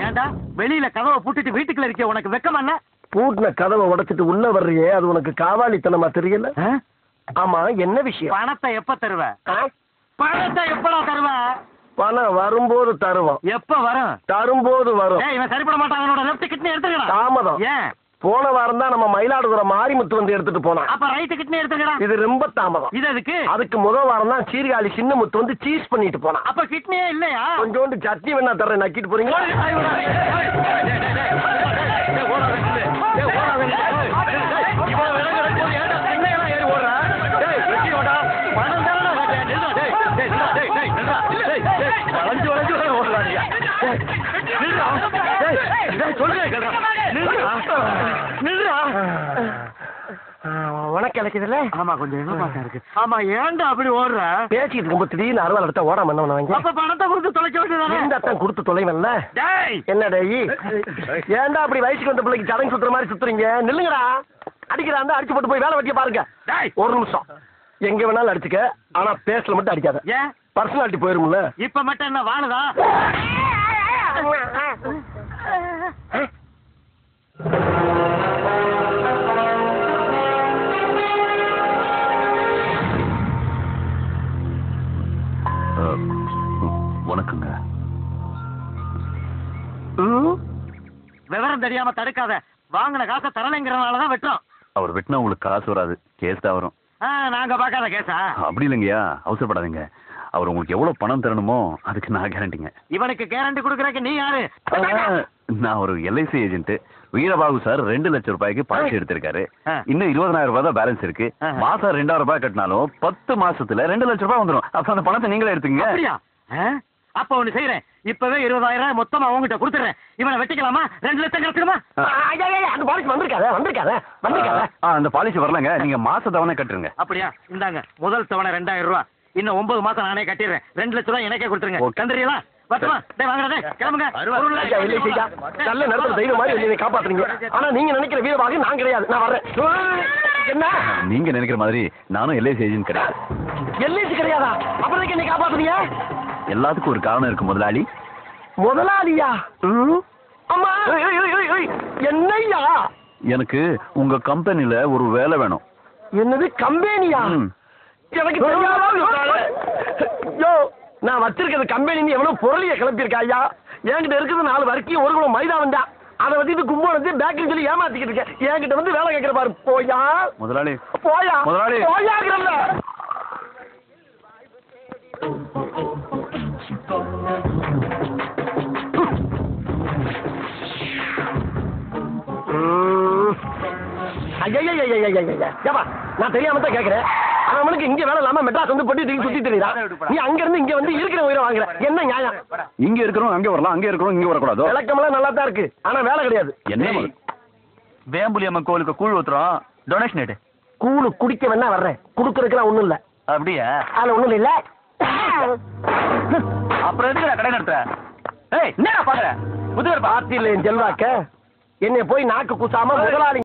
ஏண்டா வெளியில கதவை பூட்டிட்டு வீட்டுக்குள்ள இருக்க உனக்கு வெக்கமா என்ன? பூட்டின கதவை உடைச்சிட்டு உள்ள வர்றியே, அது உனக்கு காவாலித்தனமா தெரியல? ஆமா, என்ன விஷயம்? பணத்தை எப்ப தருவ? பணத்தை எப்படா தருவ? பணம் வரும்போது தருவோம். எப்ப வரும்? தரும்போது வரும். இவன் சரிப்பட மாட்டான். லெஃப்ட் கிட்னி எடுத்துக்கடா. தாமதம். ஏன்? போன வாரம் தான் நம்ம மயிலாடுதுறை மாரிமுத்து வந்து எடுத்துட்டு போனான். அப்ப ரைட் கிட்னி எடுத்துக்கடா. இது ரொம்ப தாமதம். இது எதுக்கு? அதுக்கு முதல் வாரம் தான் சீர்காழி சின்னமுத்து வந்து சீஸ் பண்ணிட்டு போனான். அப்ப கிட்னியே இல்லையா? கொஞ்சோண்டு சட்னி வேணா தர்றேன், நக்கிட்டு போறீங்க. உனக்கு கிடைக்குதுல்ல? ஆமா, கொஞ்சம் எங்க இருக்கு. ஆமா, ஏன்டா அப்படி ஓடுற? பேசிட்டு இருக்கும் திடீர்னு அறுவாள் எடுத்தா ஓடாம என்ன பண்ணுவாங்க? அப்ப பணத்தை கொடுத்து தொலைக்க வேண்டியதானே? இந்த கொடுத்து தொலைவன்ல. என்ன டேய், ஏன்டா அப்படி வயசுக்கு வந்த பிள்ளைக்கு சடங்கு சுத்துற மாதிரி சுத்துறீங்க? நில்லுங்கடா. அடிக்கிறாண்டா, அடிச்சு போட்டு போய் வேலை வெட்டிய பாருங்க. ஒரு நிமிஷம், எங்க வேணாலும் அடிச்சுக்க, ஆனா பேசல மட்டும் அடிக்காத. ஏன்? பர்சனாலிட்டி போயிரும்ல. இப்ப மட்டும் என்ன வாழுதா? வணக்கங்க. விவரம் தெரியாம தடுக்காத. வாங்கின காசை தரலைங்கிறதுனாலதான் வெட்டுறோம். அவர் வெட்டினா உங்களுக்கு காசு வராது, கேஸ் தான் வரும். நாங்க பாக்காத கேஸா? அப்படி இல்லைங்கய்யா, அவசரப்படாதீங்க. அவர் உங்களுக்கு எவ்வளவு பணம் தரணுமோ அதுக்கு நான் கேரண்டிங்க. இவனுக்கு கேரண்டி கொடுக்கறதுக்கு நீ யாரு? நான் ஒரு எல்ஐசி ஏஜென்ட். வீரபாகு சார் 2 லட்சம் ரூபாய்க்கு பாலிசி எடுத்திருக்காரு. இன்னும் 20,000 ரூபாய் தான் பேலன்ஸ் இருக்கு. மாசம் 2,000 ரூபாய் கட்டினாலும் 10 மாசத்துல 2 லட்சம் ரூபாய் வந்துடும். அப்ப அந்த பணத்தை நீங்களே எடுத்துங்க. அப்ப ஒண்ணு செய்யறேன், இப்பவே 20,000 மொத்தமா அவங்ககிட்ட கொடுத்துறேன். இவனை வெட்டிக்கலாமா? 2 லட்சம் கிடைக்குமா? அந்த பாலிசி வந்திருக்காத. அந்த பாலிசி வரலங்க, நீங்க மாச தவணை கட்டுருங்க. அப்படியா? இந்தாங்க, முதல் தவணை 2,000 ரூபாய். இன்னும் 9 மாசம் நானே கட்டிடுறேன். 2 லட்சம் ரூபாய் எனக்கே கொடுத்துருங்க. தந்துறீங்களா? கிளம்புங்க. நல்ல நேரத்துல தெய்வம் மாதிரி என்னை காப்பாத்துறீங்க. ஆனா நீங்க நினைக்கிற வீரபாகு நான் கிடையாது. நான் வர்றேன். என்ன நீங்க நினைக்கிற மாதிரி நானும் எல்ஐசி ஏஜென்ட் கிடையாது. எல்ஐசி கிடையாதா? அப்புறம் என்னை காப்பாத்துறீங்க? எல்லாத்துக்கும் ஒரு காரணம் இருக்கு முதலாளி. முதலாளியா? அம்மா, என்னையா? எனக்கு உங்க கம்பெனில ஒரு வேலை வேணும். என்னது கம்பெனியா? எனக்கு தெரியாதா? நான் வச்சிருக்கிறது கம்பெனி எவ்வளவு பொருளிய கிளப்பியிருக்கா ஐயா. என்கிட்ட இருக்குது 4 வரைக்கும் 1 கிலோ மைதா வந்தா. அதை வச்சு இது கும்பல் வந்து பேக்கரி சொல்லி ஏமாத்திக்கிட்டு இருக்கேன். என்கிட்ட வந்து வேலை கேட்கிற பாரு. போயா முதலாளி, போயா முதலாளி, போயாங்கிறல்ல. நான் தெரியாம தான் கேட்கிறேன். அவனுக்கு இங்க வேலை இல்லாம மெட்ராஸ் வந்து பொட்டி சுத்தி தெரியுதா? நீ அங்க இருந்து இங்க வந்து இருக்கிற உயிரை வாங்குற. என்ன நியாயம்? இங்க இருக்கிறோம் அங்க வரலாம், அங்க இருக்கிறோம் இங்க வரக்கூடாது. விளக்கமெல்லாம் நல்லா தான் இருக்கு, ஆனா வேலை கிடையாது. என்ன? வேம்புலி அம்மன் கோயிலுக்கு கூழ் ஊத்துறோம், டொனேஷன் எடு. கூழு குடிக்க வேணா வர்றேன், குடுக்கறதுக்குலாம் ஒண்ணும் இல்ல. அப்படியா? அதுல ஒண்ணும் இல்ல. அப்புறம் எதுக்கு கடை நடத்துற? என்ன பாக்குற? புதுவர் பார்த்தியில் என் செல்வாக்க என்னை போய் நாக்கு கூசாம முதலாளி